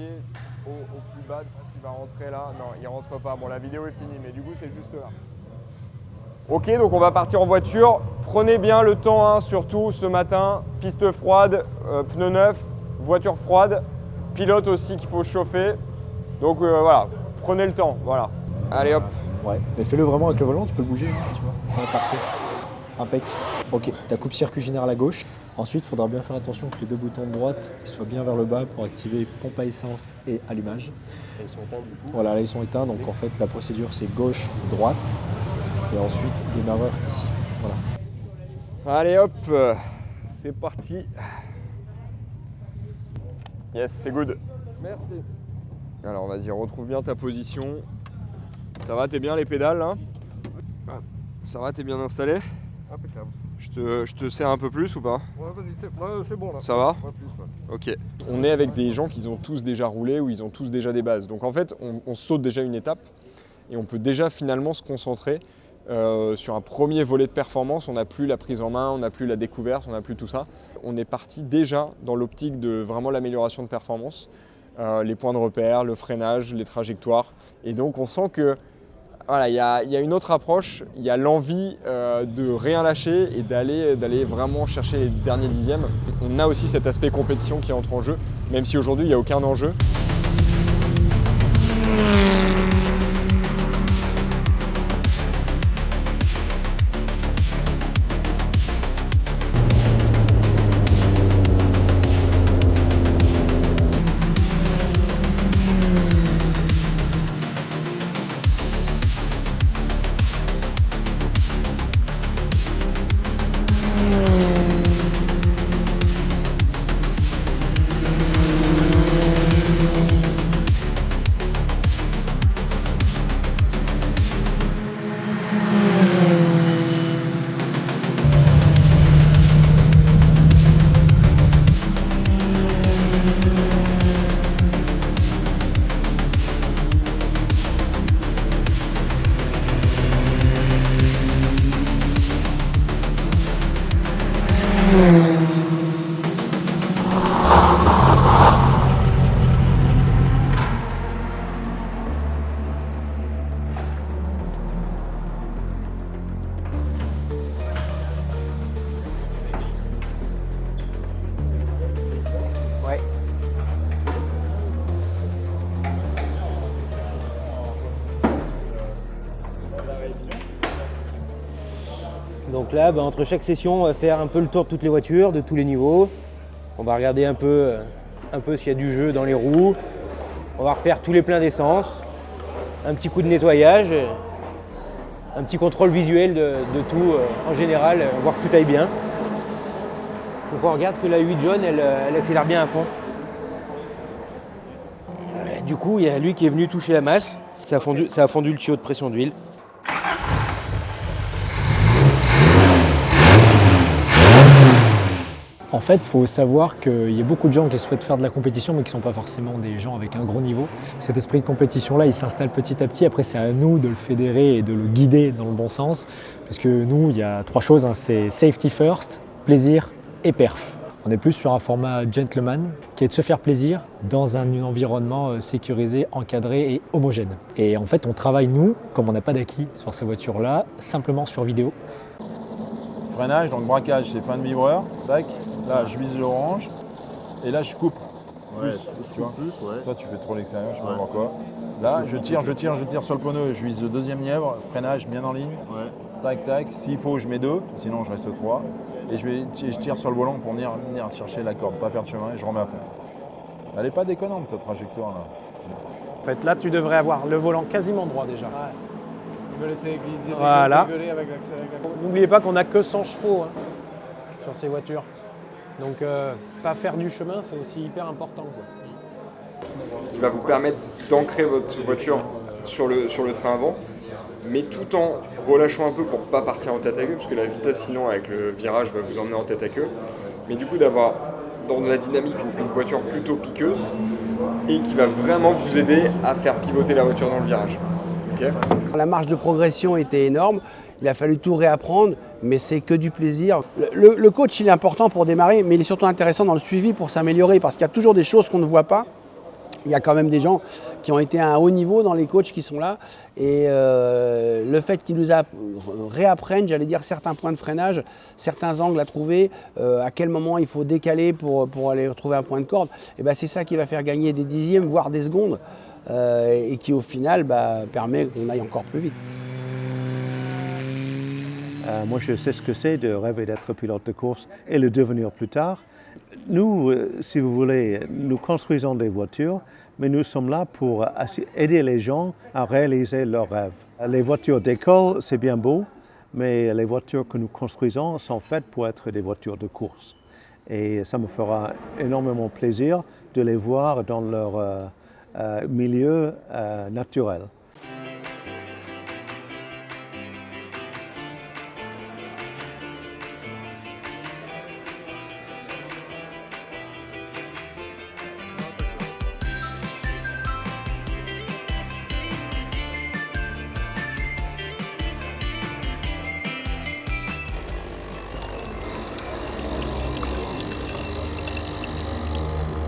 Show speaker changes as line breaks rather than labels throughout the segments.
pied au plus bas, il va rentrer là. Non, il rentre pas. Bon, la vidéo est finie, mais du coup, c'est juste là. Ok, donc on va partir en voiture. Prenez bien le temps, hein, surtout ce matin. Piste froide, pneus neufs, voiture froide, pilote aussi qu'il faut chauffer. Donc voilà, prenez le temps. Voilà. Allez hop.
Ouais, mais fais-le vraiment avec le volant, tu peux le bouger, hein, tu vois. Ouais, parfait. Impec. Ok, ta coupe-circuit générale à gauche. Ensuite, il faudra bien faire attention que les deux boutons de droite soient bien vers le bas pour activer pompe à essence et allumage.
Et ils sont éteints du coup.
Voilà, là ils sont éteints, donc en fait la procédure c'est gauche, droite. Et ensuite, démarreur ici. Voilà.
Allez hop, c'est parti. Yes, c'est good.
Merci.
Alors vas-y, retrouve bien ta position. Ça va, t'es bien les pédales là? Ça va, t'es bien installé?
Impeccable.
Je te sers un peu plus ou pas?
Ouais, vas-y, c'est bon là.
Ça va?
Ouais, plus, ouais.
Ok. On est avec des gens qui ont tous déjà roulé ou ils ont tous déjà des bases. Donc en fait, on saute déjà une étape et on peut déjà finalement se concentrer sur un premier volet de performance. On n'a plus la prise en main, on n'a plus la découverte, on n'a plus tout ça. On est parti déjà dans l'optique de vraiment l'amélioration de performance, les points de repère, le freinage, les trajectoires. Et donc on sent que voilà, il y a une autre approche, il y a l'envie de rien lâcher et d'aller vraiment chercher les derniers dixièmes. On a aussi cet aspect compétition qui entre en jeu, même si aujourd'hui il n'y a aucun enjeu.
Ouais.
Donc là, entre chaque session, on va faire un peu le tour de toutes les voitures, de tous les niveaux. On va regarder un peu s'il y a du jeu dans les roues. On va refaire tous les pleins d'essence. Un petit coup de nettoyage. Un petit contrôle visuel de tout en général, voir que tout aille bien. Donc on regarde que la 8 jaune, elle accélère bien à fond. Du coup, il y a lui qui est venu toucher la masse. Ça a fondu le tuyau de pression d'huile.
En fait, il faut savoir qu'il y a beaucoup de gens qui souhaitent faire de la compétition, mais qui ne sont pas forcément des gens avec un gros niveau. Cet esprit de compétition-là, il s'installe petit à petit. Après, c'est à nous de le fédérer et de le guider dans le bon sens. Parce que nous, il y a 3 choses, hein. C'est safety first, plaisir et perf. On est plus sur un format gentleman, qui est de se faire plaisir dans un environnement sécurisé, encadré et homogène. Et en fait, on travaille, nous, comme on n'a pas d'acquis sur ces voitures-là, simplement sur vidéo.
Freinage, donc braquage, c'est fin de vibreur, tac. Là, je vise l'orange et là, je coupe.
Ouais,
Plus, tu vois.
plus, ouais.
Toi, tu fais trop l'extérieur, je sais pas
Ouais.
pourquoi. Là, je tire sur le pneu, je vise le deuxième lièvre, freinage bien en ligne.
Ouais.
Tac, tac. S'il faut, je mets 2, sinon je reste 3. Et je tire sur le volant pour venir chercher la corde, pas faire de chemin et je remets à fond. Elle n'est pas déconnante, ta trajectoire là.
En fait, là, tu devrais avoir le volant quasiment droit déjà.
Il me laisser
Voilà.
rigoler avec l'accélérateur.
N'oubliez pas qu'on n'a que 100 chevaux sur ces voitures. Donc, pas faire du chemin, c'est aussi hyper important, quoi.
Qui va vous permettre d'ancrer votre voiture sur le train avant, mais tout en relâchant un peu pour ne pas partir en tête à queue, parce que la vitesse sinon avec le virage va vous emmener en tête à queue. Mais du coup d'avoir dans la dynamique une voiture plutôt piqueuse et qui va vraiment vous aider à faire pivoter la voiture dans le virage. Okay.
La marge de progression était énorme, il a fallu tout réapprendre, mais c'est que du plaisir. Le coach, il est important pour démarrer, mais il est surtout intéressant dans le suivi pour s'améliorer, parce qu'il y a toujours des choses qu'on ne voit pas. Il y a quand même des gens qui ont été à un haut niveau dans les coachs qui sont là. Et le fait qu'ils nous réapprennent, j'allais dire, certains points de freinage, certains angles à trouver, à quel moment il faut décaler pour aller retrouver un point de corde, et ben, c'est ça qui va faire gagner des dixièmes, voire des secondes, et qui au final permet qu'on aille encore plus vite.
Moi, je sais ce que c'est de rêver d'être pilote de course et le devenir plus tard. Nous, si vous voulez, nous construisons des voitures, mais nous sommes là pour aider les gens à réaliser leurs rêves. Les voitures d'école, c'est bien beau, mais les voitures que nous construisons sont faites pour être des voitures de course. Et ça me fera énormément plaisir de les voir dans leur milieu naturel.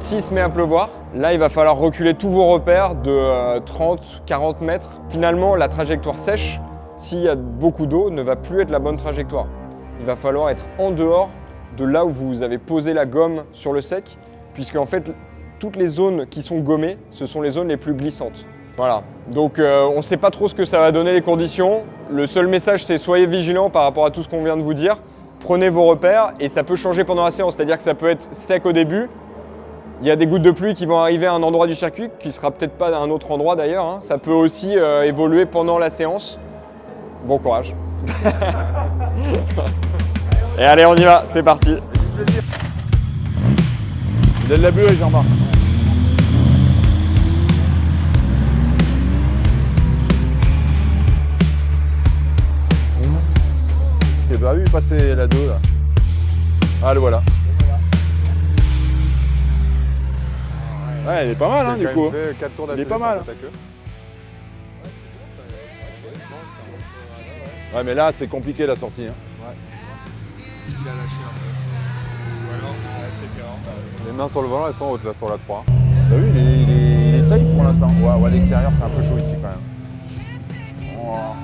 S'il se met à pleuvoir, là il va falloir reculer tous vos repères de 30-40 mètres. Finalement, la trajectoire sèche, s'il y a beaucoup d'eau, ne va plus être la bonne trajectoire. Il va falloir être en dehors de là où vous avez posé la gomme sur le sec, puisque en fait, toutes les zones qui sont gommées, ce sont les zones les plus glissantes. Voilà, donc on ne sait pas trop ce que ça va donner les conditions. Le seul message, c'est soyez vigilants par rapport à tout ce qu'on vient de vous dire. Prenez vos repères et ça peut changer pendant la séance, c'est-à-dire que ça peut être sec au début. Il y a des gouttes de pluie qui vont arriver à un endroit du circuit, qui ne sera peut-être pas à un autre endroit d'ailleurs. Hein. Ça peut aussi évoluer pendant la séance. Bon courage. Et allez, on y va, c'est parti.
Il a de la buée, Jean-Marc. J'ai pas vu passer la 2 là. Ah, le voilà. Ouais, il est pas mal hein, du coup. Il est pas mal. Ouais, mais là c'est compliqué la sortie. Hein.
Il a lâché un peu. Ou alors,
Les mains sur le volant, elles sont hautes là sur la 3. T'as vu, il est safe pour l'instant. Ouais, à l'extérieur c'est un peu chaud ici quand même. Oh.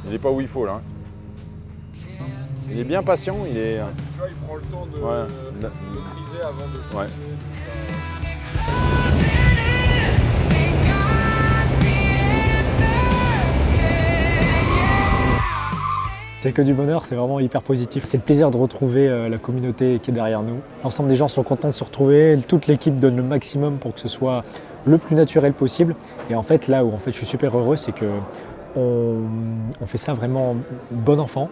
Il est pas où il faut là. Hein. Il est bien patient, il est.
tu vois, il prend le temps de maîtriser avant de pousser.
Ouais.
C'est que du bonheur, c'est vraiment hyper positif. C'est le plaisir de retrouver la communauté qui est derrière nous. L'ensemble des gens sont contents de se retrouver, toute l'équipe donne le maximum pour que ce soit le plus naturel possible. Et en fait, là où je suis super heureux, c'est que on fait ça vraiment bon enfant.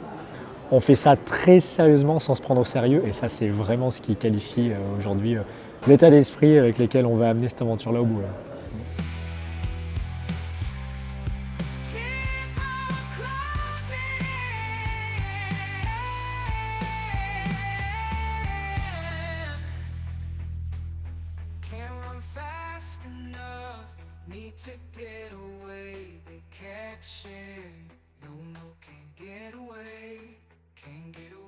On fait ça très sérieusement sans se prendre au sérieux et ça c'est vraiment ce qui qualifie aujourd'hui l'état d'esprit avec lequel on va amener cette aventure-là au bout. Là.
Can't get away.